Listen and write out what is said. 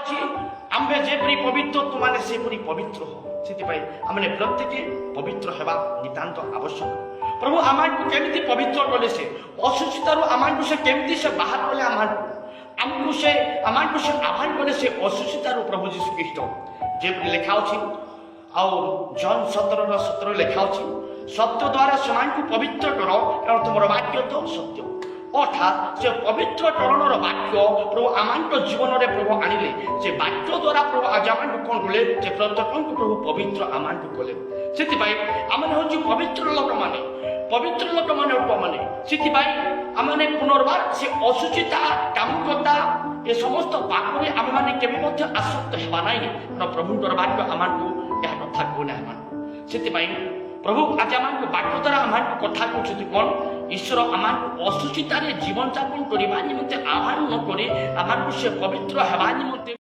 आम्भे जेपरी पवित्र तुमाने सेपरी पवित्र हो सेतिपाई आमने प्रत्येके पवित्र हेबा नितांत आवश्यक। प्रभु आमांकु केमिति पवित्र कले से असुचितारु आमांकु से केमिति से बाहर कले आमांकु से आह्वान कले से असुचितारु प्रभु यीशु ख्रीष्ट जे लेखा अछि आउ जॉन 17:17 लेखा अछि सत्य द्वारा समानकु पवित्र करो कारण तुमर वाक्य तो सत्य। अर्थात से पवित्र करणर वाक्य प्रभु आमांक जीवन में प्रभु आनिले से वाक्य द्वारा प्रभु आज आम कौन कले से प्रत्येक प्रभु पवित्र आमांक कले से आम हूँ पवित्र लोक मैंने से आम पुनर्बार से असुचिता कामुकता ये समस्त पाप में आम मैंने केवे आसक्त होगा ना प्रभुंर वाक्य आमको यह कथा कहना से प्रभु आज आम वाक्य द्वारा आम कथा कहते कौन ईश्वर आम असुचितार जीवन यापन करने निम्ते आह्वान न करे आम से पवित्र होगा निम्ते